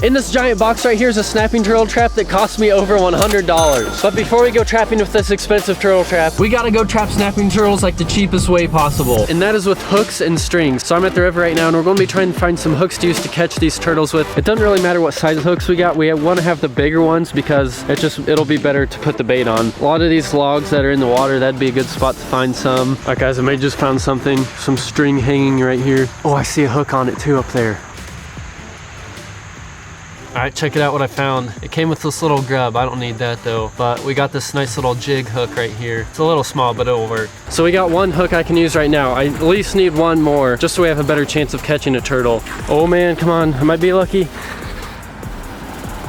In this giant box right here is a snapping turtle trap that cost me over $100. But before we go trapping with this expensive turtle trap, we gotta go trap snapping turtles like the cheapest way possible. And that is with hooks and strings. So I'm at the river right now and we're gonna be trying to find some hooks to use to catch these turtles with. It doesn't really matter what size hooks we got. We wanna have the bigger ones because it'll be better to put the bait on. A lot of these logs that are in the water, that'd be a good spot to find some. All right guys, I may just found something. Some string hanging right here. Oh, I see a hook on it too up there. All right, check it out what I found. It came with this little grub. I don't need that though, but we got this nice little jig hook right here. It's a little small, but it'll work. So we got one hook I can use right now. I at least need one more, just so we have a better chance of catching a turtle. Oh man, come on, I might be lucky.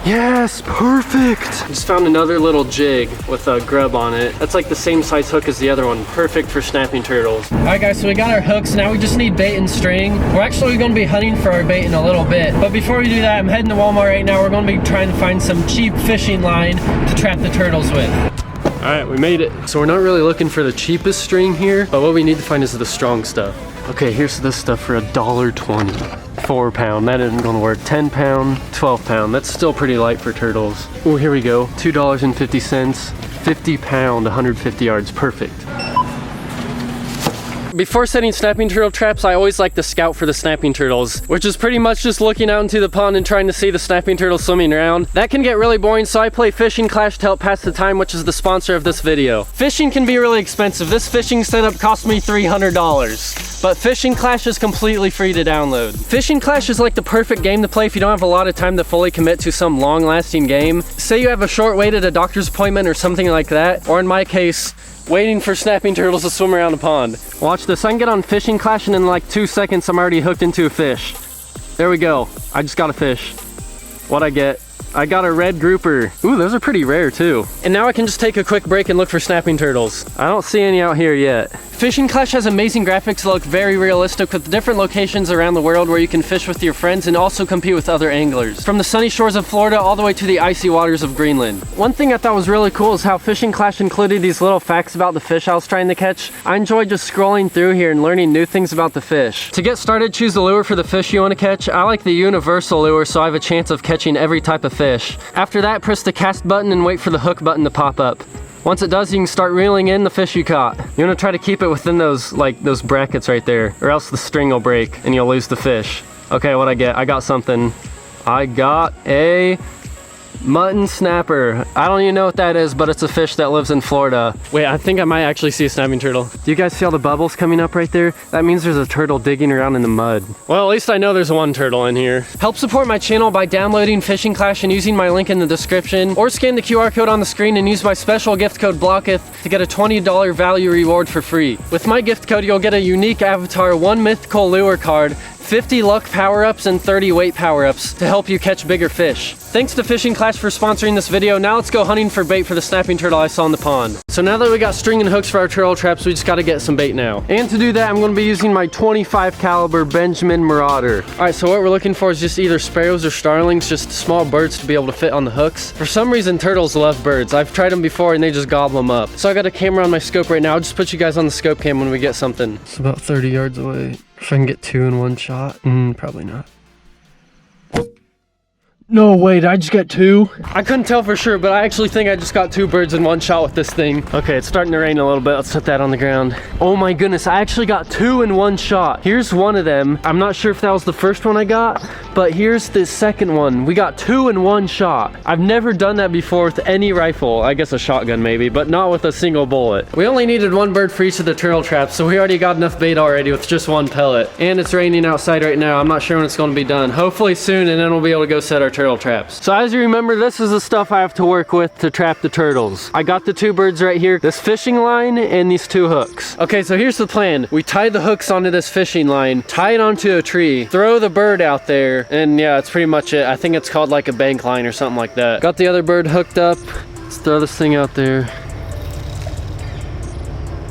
Yes, perfect. Just found another little jig with a grub on it. That's like the same size hook as the other one. Perfect for snapping turtles. All right guys, so we got our hooks. Now we just need bait and string. We're actually gonna be hunting for our bait in a little bit. But before we do that, I'm heading to Walmart right now. We're gonna be trying to find some cheap fishing line to trap the turtles with. All right, we made it. So we're not really looking for the cheapest string here, but what we need to find is the strong stuff. Okay, here's this stuff for $1.20. 4 pound, that isn't gonna work. 10 pound, 12 pound, that's still pretty light for turtles. Oh, here we go, $2.50, 50 pound, 150 yards, perfect. Before setting snapping turtle traps, I always like to scout for the snapping turtles, which is pretty much just looking out into the pond and trying to see the snapping turtles swimming around. That can get really boring, so I play Fishing Clash to help pass the time, which is the sponsor of this video. Fishing can be really expensive. This fishing setup cost me $300. But Fishing Clash is completely free to download. Fishing Clash is like the perfect game to play if you don't have a lot of time to fully commit to some long-lasting game. Say you have a short wait at a doctor's appointment or something like that, or in my case, waiting for snapping turtles to swim around a pond. Watch this, I can get on Fishing Clash and in like 2 seconds I'm already hooked into a fish. There we go, I just got a fish. What'd I get? I got a red grouper. Ooh, those are pretty rare too. And now I can just take a quick break and look for snapping turtles. I don't see any out here yet. Fishing Clash has amazing graphics that look very realistic with different locations around the world where you can fish with your friends and also compete with other anglers. From the sunny shores of Florida all the way to the icy waters of Greenland. One thing I thought was really cool is how Fishing Clash included these little facts about the fish I was trying to catch. I enjoyed just scrolling through here and learning new things about the fish. To get started, choose the lure for the fish you want to catch. I like the universal lure so I have a chance of catching every type of fish. After that, press the cast button and wait for the hook button to pop up. Once it does, you can start reeling in the fish you caught. You want to try to keep it within those brackets right there, or else the string will break and you'll lose the fish. Okay, what'd I get? I got something. I got a mutton snapper. I don't even know what that is, but it's a fish that lives in Florida. Wait, I think I might actually see a snapping turtle. Do you guys see all the bubbles coming up right there? That means there's a turtle digging around in the mud. Well, at least I know there's one turtle in here. Help support my channel by downloading Fishing Clash and using my link in the description, or scan the QR code on the screen and use my special gift code BLOCKETH to get a $20 value reward for free. With my gift code, you'll get a unique avatar, 1 mythical lure card, 50 luck power-ups, and 30 weight power-ups to help you catch bigger fish. Thanks to Fishing Clash for sponsoring this video. Now let's go hunting for bait for the snapping turtle I saw in the pond. So now that we got string and hooks for our turtle traps, we just gotta get some bait now. And to do that, I'm gonna be using my 25 caliber Benjamin Marauder. All right, so what we're looking for is just either sparrows or starlings, just small birds to be able to fit on the hooks. For some reason, turtles love birds. I've tried them before and they just gobble them up. So I got a camera on my scope right now. I'll just put you guys on the scope cam when we get something. It's about 30 yards away. If I can get 2 in one shot, probably not. No, wait, I just got 2? I couldn't tell for sure, but I actually think I just got 2 birds in one shot with this thing. Okay, it's starting to rain a little bit. Let's set that on the ground. Oh my goodness, I actually got 2 in one shot. Here's one of them. I'm not sure if that was the first one I got, but here's the second one. We got 2 in one shot. I've never done that before with any rifle. I guess a shotgun maybe, but not with a single bullet. We only needed 1 bird for each of the turtle traps, so we already got enough bait already with just 1 pellet. And it's raining outside right now. I'm not sure when it's going to be done. Hopefully soon, and then we'll be able to go set our turtle traps. So as you remember, this is the stuff I have to work with to trap the turtles. I got the 2 birds right here, this fishing line and these 2 hooks. Okay, so here's the plan. We tie the hooks onto this fishing line, tie it onto a tree, throw the bird out there, and yeah, that's pretty much it. I think it's called like a bank line or something like that. Got the other bird hooked up. Let's throw this thing out there.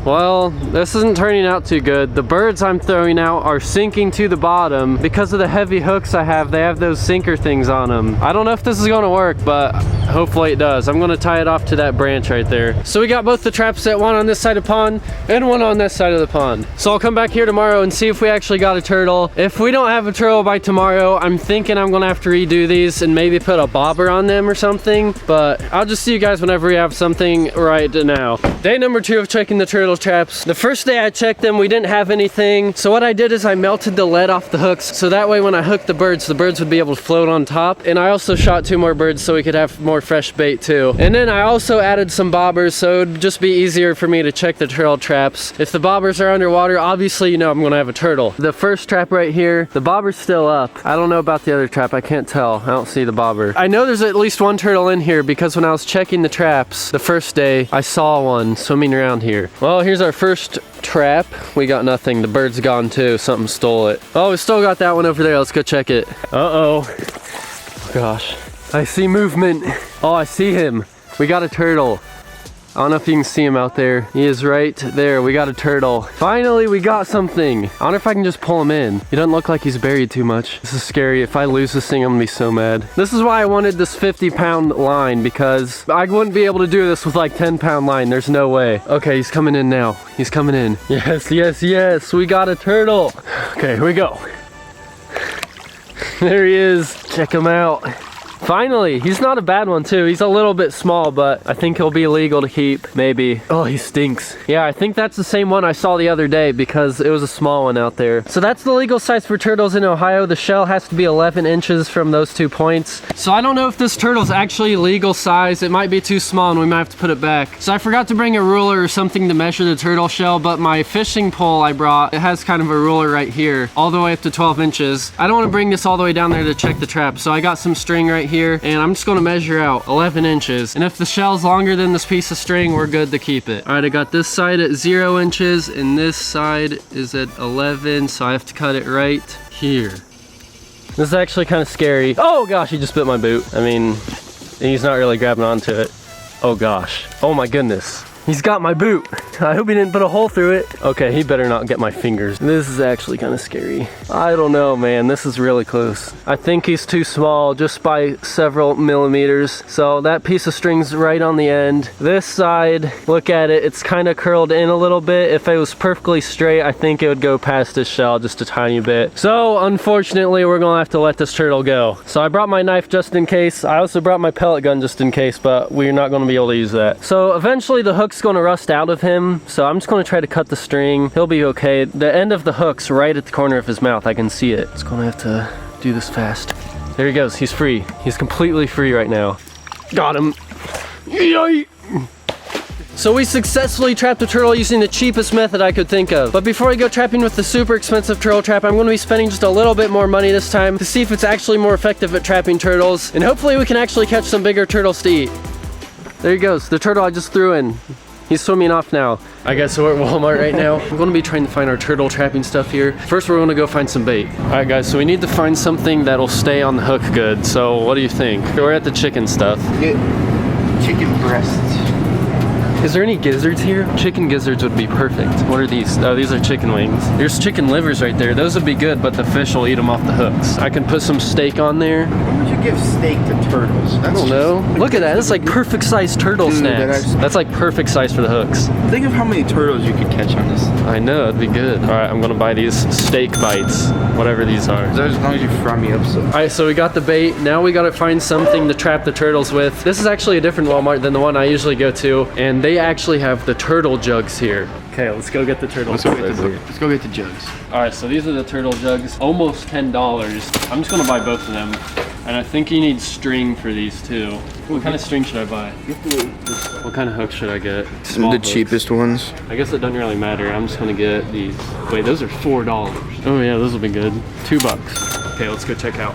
Well, this isn't turning out too good. The birds I'm throwing out are sinking to the bottom because of the heavy hooks I have. They have those sinker things on them. I don't know if this is gonna work, but hopefully it does. I'm gonna tie it off to that branch right there. So we got both the traps set, one on this side of the pond and one on this side of the pond. So I'll come back here tomorrow and see if we actually got a turtle. If we don't have a turtle by tomorrow, I'm thinking I'm gonna have to redo these and maybe put a bobber on them or something, but I'll just see you guys whenever we have something right now. Day number 2 of checking the turtle traps. The first day I checked them, we didn't have anything. So what I did is I melted the lead off the hooks, so that way when I hooked the birds would be able to float on top. And I also shot 2 more birds so we could have more fresh bait too. And then I also added some bobbers, so it'd just be easier for me to check the turtle traps. If the bobbers are underwater, obviously you know I'm gonna have a turtle. The first trap right here, the bobber's still up. I don't know about the other trap, I can't tell. I don't see the bobber. I know there's at least one turtle in here because when I was checking the traps the first day, I saw one swimming around here. Well, here's our first trap. We got nothing. The bird's gone too. Something stole it. Oh, we still got that one over there. Let's go check it. Uh-oh. Oh, gosh. I see movement. Oh, I see him. We got a turtle. I don't know if you can see him out there. He is right there. We got a turtle. Finally, we got something. I wonder if I can just pull him in. He doesn't look like he's buried too much. This is scary. If I lose this thing, I'm gonna be so mad. This is why I wanted this 50-pound line, because I wouldn't be able to do this with like 10-pound line. There's no way. Okay, he's coming in now. He's coming in. Yes, yes, yes. We got a turtle. Okay, here we go. There he is. Check him out. Finally, he's not a bad one too. He's a little bit small, but I think he'll be legal to keep, maybe. Oh, he stinks. Yeah, I think that's the same one I saw the other day because it was a small one out there. So that's the legal size for turtles in Ohio. The shell has to be 11 inches from those 2 points. So I don't know if this turtle's actually legal size. It might be too small and we might have to put it back. So I forgot to bring a ruler or something to measure the turtle shell, but my fishing pole I brought, it has kind of a ruler right here, all the way up to 12 inches. I don't want to bring this all the way down there to check the trap. So I got some string right here and I'm just going to measure out 11 inches. And if the shell's longer than this piece of string, we're good to keep it. All right, I got this side at 0 inches and this side is at 11. So I have to cut it right here. This is actually kind of scary. Oh gosh, he just bit my boot. I mean, he's not really grabbing onto it. Oh gosh. Oh my goodness. He's got my boot. I hope he didn't put a hole through it. Okay, he better not get my fingers. This is actually kind of scary. I don't know, man. This is really close. I think he's too small just by several millimeters. So that piece of string's right on the end. This side, look at it. It's kind of curled in a little bit. If it was perfectly straight, I think it would go past his shell just a tiny bit. So unfortunately, we're gonna have to let this turtle go. So I brought my knife just in case. I also brought my pellet gun just in case, but we're not gonna be able to use that. So eventually the hook's gonna rust out of him. So I'm just gonna try to cut the string. He'll be okay. The end of the hook's right at the corner of his mouth. I can see it. Just gonna have to do this fast. There he goes. He's free. He's completely free right now. Got him. Yay! So we successfully trapped a turtle using the cheapest method I could think of. But before we go trapping with the super expensive turtle trap, I'm going to be spending just a little bit more money this time to see if it's actually more effective at trapping turtles. And hopefully we can actually catch some bigger turtles to eat. There he goes, the turtle I just threw in. He's swimming off now. I guess we're at Walmart right now. We're gonna be trying to find our turtle trapping stuff here. First, we're gonna go find some bait. All right, guys, so we need to find something that'll stay on the hook good. So what do you think? We're at the chicken stuff. Get chicken breasts. Is there any gizzards here? Chicken gizzards would be perfect. What are these? Oh, these are chicken wings. There's chicken livers right there. Those would be good, but the fish will eat them off the hooks. I can put some steak on there. Why would you give steak to turtles? I don't know. Look at that. That's like perfect sized turtle snacks. That's like perfect size for the hooks. Think of how many turtles you could catch on this. I know, it'd be good. All right, I'm gonna buy these steak bites, whatever these are. As long as you fry me up so. All right, so we got the bait. Now we gotta find something to trap the turtles with. This is actually a different Walmart than the one I usually go to, and they actually have the turtle jugs here. Okay, let's go get the turtle jugs. Let's go get the jugs. All right, so these are the turtle jugs, almost $10. I'm just gonna buy both of them. And I think you need string for these too. What kind of string should I buy? What kind of hook should I get? Small hooks. Cheapest ones. I guess it doesn't really matter. I'm just gonna get these. Wait, those are $4. Oh yeah, those will be good. $2. Okay, let's go check out.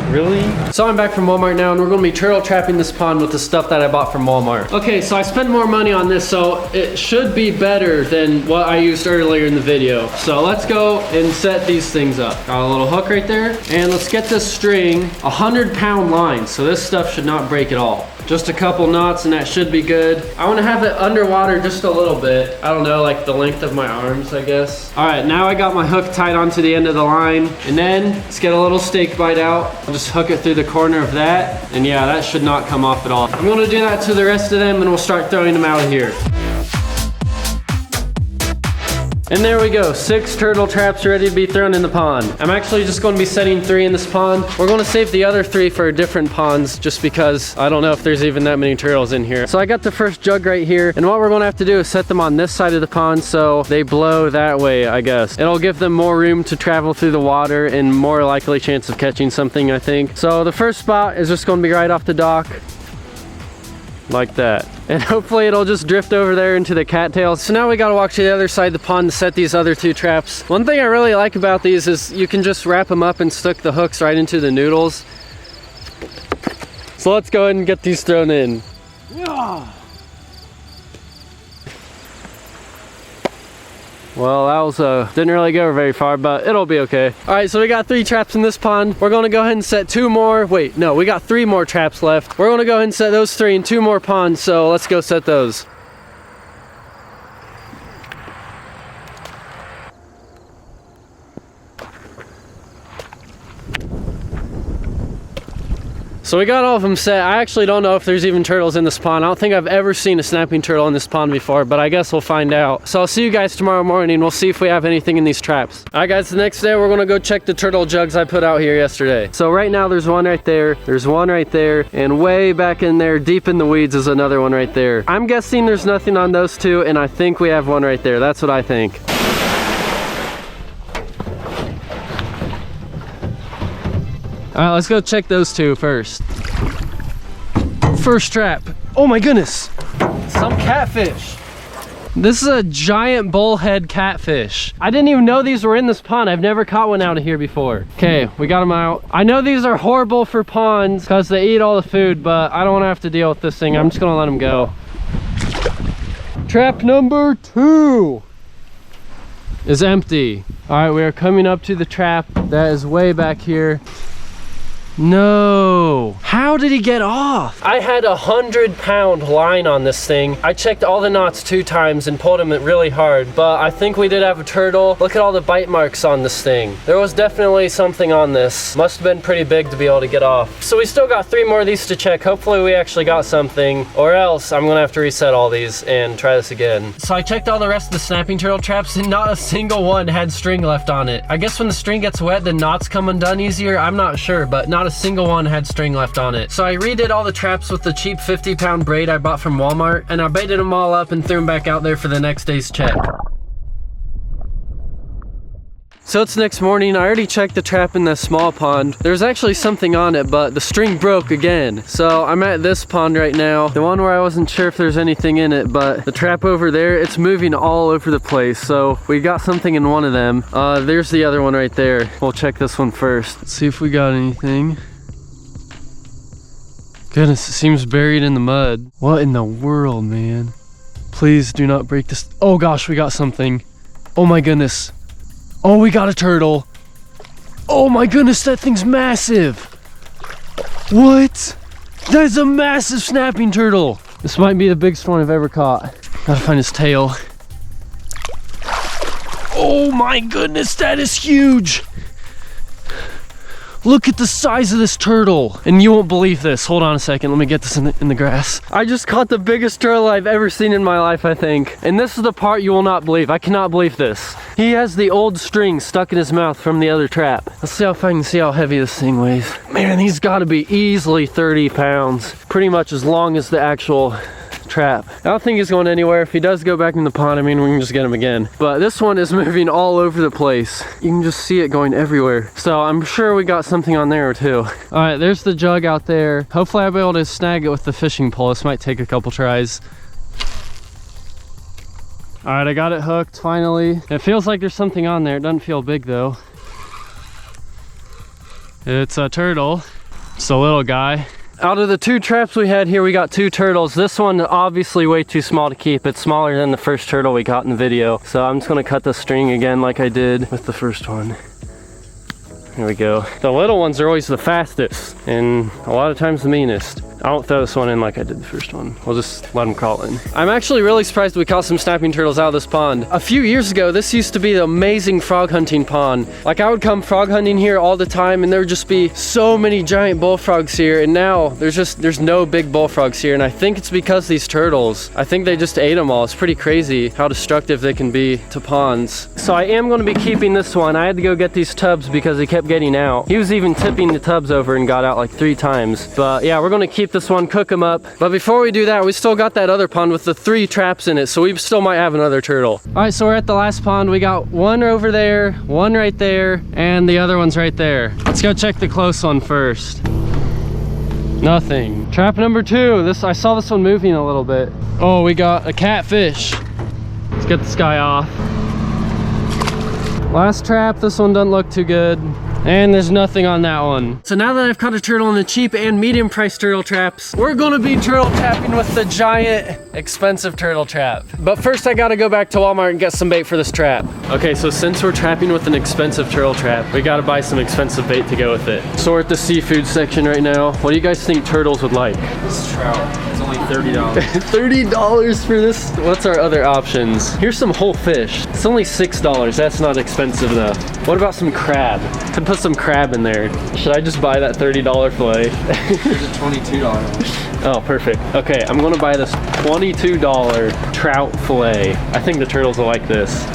Really? So I'm back from Walmart now, and we're gonna be turtle trapping this pond with the stuff that I bought from Walmart. Okay, so I spent more money on this, so it should be better than what I used earlier in the video. So let's go and set these things up. Got a little hook right there, and let's get this string 100-pound line, so this stuff should not break at all. Just a couple knots and that should be good. I want to have it underwater just a little bit. I don't know, like the length of my arms, I guess. All right, now I got my hook tied onto the end of the line, and then let's get a little stake bite out. I'll just hook it through the corner of that, and yeah, that should not come off at all. I'm gonna do that to the rest of them, and we'll start throwing them out of here. And there we go, 6 turtle traps ready to be thrown in the pond. I'm actually just going to be setting 3 in this pond. We're going to save the other 3 for different ponds just because I don't know if there's even that many turtles in here. So I got the first jug right here, and what we're going to have to do is set them on this side of the pond so they blow that way, I guess. It'll give them more room to travel through the water and more likely chance of catching something, I think. So the first spot is just going to be right off the dock. Like that. And hopefully it'll just drift over there into the cattails. So now we gotta walk to the other side of the pond to set these other 2 traps. One thing I really like about these is you can just wrap them up and stick the hooks right into the noodles. So let's go ahead and get these thrown in. Yeah. Well, that was, didn't really go very far, but it'll be okay. All right, so we got 3 traps in this pond. We're gonna go ahead and set 2 more. Wait, no, we got 3 more traps left. We're gonna go ahead and set those 3 in 2 more ponds, so let's go set those. So we got all of them set. I actually don't know if there's even turtles in this pond. I don't think I've ever seen a snapping turtle in this pond before, but I guess we'll find out. So I'll see you guys tomorrow morning. We'll see if we have anything in these traps. All right, guys, the next day we're gonna go check the turtle jugs I put out here yesterday. So right now there's one right there, there's one right there, and way back in there, deep in the weeds, is another one right there. I'm guessing there's nothing on those 2, and I think we have one right there. That's what I think. All right, let's go check those 2 first. First trap. Oh my goodness, some catfish. This is a giant bullhead catfish. I didn't even know these were in this pond. I've never caught one out of here before. Okay, we got them out. I know these are horrible for ponds because they eat all the food, but I don't want to have to deal with this thing. I'm just gonna let them go. Trap number 2 is empty. All right, we are coming up to the trap that is way back here. No, how did he get off? I had a 100-pound line on this thing. I checked all the knots 2 times and pulled him really hard, but I think we did have a turtle. Look at all the bite marks on this thing. There was definitely something on this. Must have been pretty big to be able to get off. So we still got 3 more of these to check. Hopefully we actually got something, or else I'm gonna have to reset all these and try this again. So I checked all the rest of the snapping turtle traps and not a single one had string left on it. I guess when the string gets wet, the knots come undone easier. I'm not sure, but not a single one had string left on it. So I redid all the traps with the cheap 50-pound braid I bought from Walmart, and I baited them all up and threw them back out there for the next day's check. So it's next morning. I already checked the trap in the small pond. There's actually something on it, but the string broke again. So I'm at this pond right now, the one where I wasn't sure if there's anything in it, but the trap over there, it's moving all over the place. So we got something in one of them. There's the other one right there. We'll check this one first. Let's see if we got anything. Goodness, it seems buried in the mud. What in the world, man? Please do not break this. Oh gosh, we got something. Oh my goodness. Oh, we got a turtle. Oh my goodness, that thing's massive. What? That's a massive snapping turtle. This might be the biggest one I've ever caught. Gotta find his tail. Oh my goodness, that is huge. Look at the size of this turtle. And you won't believe this. Hold on a second. Let me get this in the grass. I just caught the biggest turtle I've ever seen in my life, I think. And this is the part you will not believe. I cannot believe this. He has the old string stuck in his mouth from the other trap. Let's see if I can see how heavy this thing weighs. Man, he's got to be easily 30 pounds. Pretty much as long as the actual trap. I don't think he's going anywhere. If he does go back in the pond, I mean, we can just get him again. But this one is moving all over the place. You can just see it going everywhere. So I'm sure we got something on there too. All right, there's the jug out there. Hopefully I'll be able to snag it with the fishing pole. This might take a couple tries. All right, I got it hooked finally. It feels like there's something on there. It doesn't feel big though. It's a turtle. It's a little guy. Out of the 2 traps we had here, we got 2 turtles. This one obviously way too small to keep. It's smaller than the first turtle we got in the video. So I'm just gonna cut the string again like I did with the first one. There we go. The little ones are always the fastest and a lot of times the meanest. I won't throw this one in like I did the first one. We'll just let them crawl in. I'm actually really surprised we caught some snapping turtles out of this pond. A few years ago, this used to be the amazing frog hunting pond. Like I would come frog hunting here all the time and there would just be so many giant bullfrogs here. And now there's no big bullfrogs here. And I think it's because these turtles, I think they just ate them all. It's pretty crazy how destructive they can be to ponds. So I am gonna be keeping this one. I had to go get these tubs because he kept getting out. He was even tipping the tubs over and got out like 3 times. But yeah, we're gonna keep this one, cook them up. But before we do that, we still got that other pond with the 3 traps in it, so we still might have another turtle. All right, so we're at the last pond. We got one over there, one right there, and the other one's right there. Let's go check the close one first. Nothing. Trap number 2. I saw this one moving a little bit. Oh, we got a catfish. Let's get this guy off. Last trap. This one doesn't look too good. And there's nothing on that one. So now that I've caught a turtle in the cheap and medium price turtle traps, we're gonna be turtle trapping with the giant, expensive turtle trap. But first I gotta go back to Walmart and get some bait for this trap. Okay, so since we're trapping with an expensive turtle trap, we gotta buy some expensive bait to go with it. So we're at the seafood section right now. What do you guys think turtles would like? This trout. It's only $30. $30 for this? What's our other options? Here's some whole fish. It's only $6. That's not expensive enough. What about some crab? Could put some crab in there. Should I just buy that $30 fillet? There's a $22 one. Oh, perfect. Okay, I'm gonna buy this $22 trout fillet. I think the turtles will like this.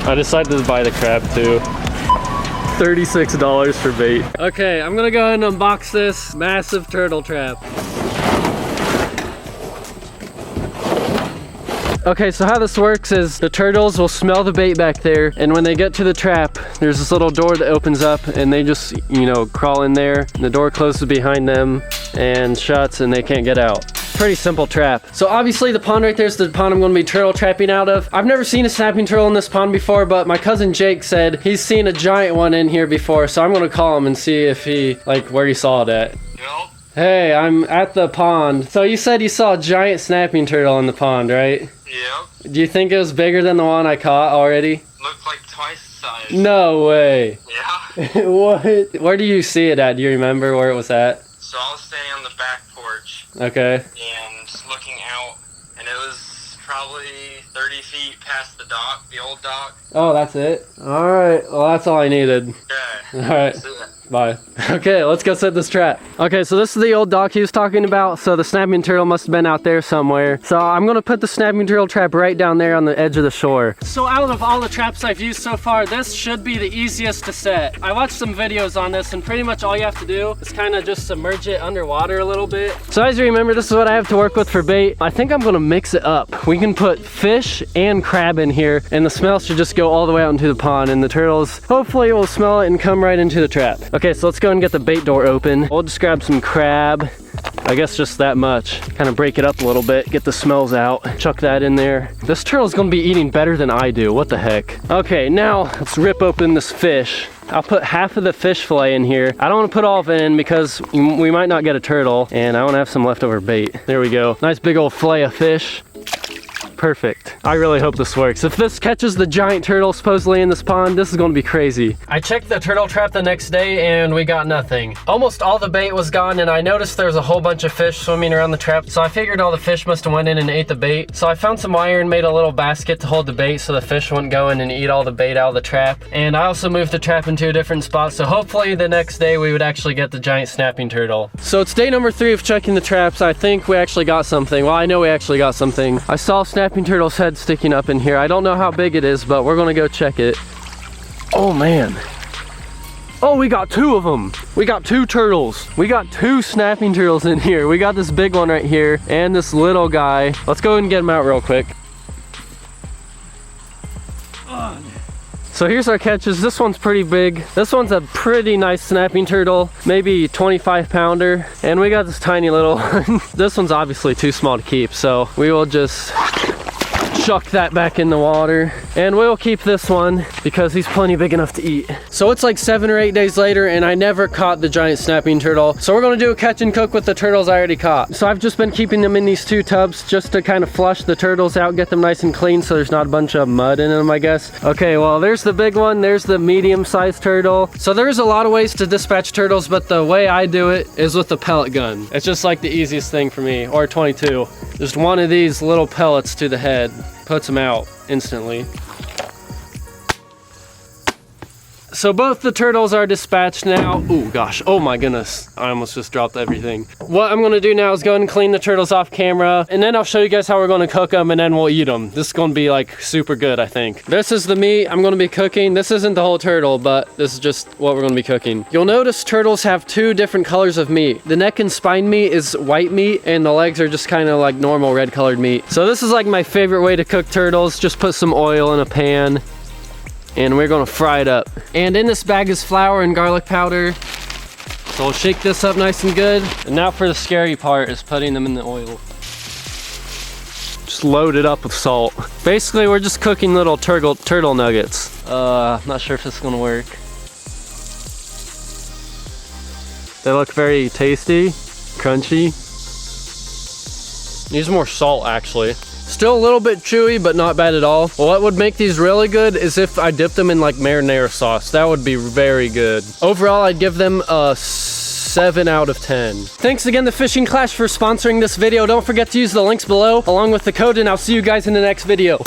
I decided to buy the crab too. $36 for bait. Okay, I'm gonna go ahead and unbox this massive turtle trap. Okay, so how this works is the turtles will smell the bait back there, and when they get to the trap, there's this little door that opens up, and they just, you know, crawl in there, and the door closes behind them and shuts, and they can't get out. Pretty simple trap. So obviously the pond right there is the pond I'm gonna be turtle trapping out of. I've never seen a snapping turtle in this pond before, but my cousin Jake said he's seen a giant one in here before, so I'm gonna call him and see if he, like, where he saw it at. Yep. Hey, I'm at the pond. So you said you saw a giant snapping turtle in the pond, right? Yep. Do you think it was bigger than the one I caught already? Looked like twice the size. No way. Yeah. What? Where do you see it at? Do you remember where it was at? So I was standing on the back porch Okay. and just looking out, and it was probably 30 feet past the dock, the old dock. Oh, that's it? All right. Well, that's all I needed. Yeah. All right. That's it. Bye. Okay, let's go set this trap. Okay, so this is the old dock he was talking about. So the snapping turtle must have been out there somewhere. So I'm gonna put the snapping turtle trap right down there on the edge of the shore. So out of all the traps I've used so far, this should be the easiest to set. I watched some videos on this, and pretty much all you have to do is kind of just submerge it underwater a little bit. So as you remember, this is what I have to work with for bait. I think I'm gonna mix it up. We can put fish and crab in here, and the smell should just go all the way out into the pond, and the turtles hopefully will smell it and come right into the trap. Okay, so let's go and get the bait door open. We'll just grab some crab. I guess just that much. Kind of break it up a little bit, get the smells out. Chuck that in there. This turtle's gonna be eating better than I do. What the heck? Okay, now let's rip open this fish. I'll put half of the fish fillet in here. I don't want to put all of it in because we might not get a turtle, and I want to have some leftover bait. There we go. Nice big old fillet of fish. Perfect. I really hope this works. If this catches the giant turtle supposedly in this pond, this is gonna be crazy. I checked the turtle trap the next day and we got nothing. Almost all the bait was gone, and I noticed there was a whole bunch of fish swimming around the trap, so I figured all the fish must have went in and ate the bait. So I found some wire and made a little basket to hold the bait so the fish wouldn't go in and eat all the bait out of the trap. And I also moved the trap into a different spot, so hopefully the next day we would actually get the giant snapping turtle. So it's day number 3 of checking the traps. I think we actually got something. Well, I know we actually got something. I saw snapping turtle's head sticking up in here. I don't know how big it is, but we're gonna go check it. Oh man. Oh, we got 2 of them. We got 2 turtles. We got 2 snapping turtles in here. We got this big one right here and this little guy. Let's go and get him out real quick. So here's our catches. This one's pretty big. This one's a pretty nice snapping turtle, maybe 25 pounder. And we got this tiny little one. This one's obviously too small to keep, so we will just chuck that back in the water. And we'll keep this one because he's plenty big enough to eat. So it's like 7 or 8 days later and I never caught the giant snapping turtle. So we're gonna do a catch and cook with the turtles I already caught. So I've just been keeping them in these 2 tubs just to kind of flush the turtles out, get them nice and clean so there's not a bunch of mud in them, I guess. Okay, well, there's the big one, there's the medium-sized turtle. So there's a lot of ways to dispatch turtles, but the way I do it is with the pellet gun. It's just like the easiest thing for me, or 22. Just one of these little pellets to the head, puts them out instantly. So both the turtles are dispatched now. Oh gosh, oh my goodness. I almost just dropped everything. What I'm gonna do now is go ahead and clean the turtles off camera, and then I'll show you guys how we're gonna cook them, and then we'll eat them. This is gonna be like super good, I think. This is the meat I'm gonna be cooking. This isn't the whole turtle, but this is just what we're gonna be cooking. You'll notice turtles have 2 different colors of meat. The neck and spine meat is white meat, and the legs are just kind of like normal red colored meat. So this is like my favorite way to cook turtles. Just put some oil in a pan, and we're gonna fry it up. And in this bag is flour and garlic powder. So we'll shake this up nice and good. And now for the scary part is putting them in the oil. Just load it up with salt. Basically, we're just cooking little turtle nuggets. I'm not sure if this is gonna work. They look very tasty, crunchy. Needs more salt, actually. Still a little bit chewy, but not bad at all. What would make these really good is if I dipped them in like marinara sauce. That would be very good. Overall, I'd give them a 7 out of 10. Thanks again to Fishing Clash for sponsoring this video. Don't forget to use the links below along with the code, and I'll see you guys in the next video.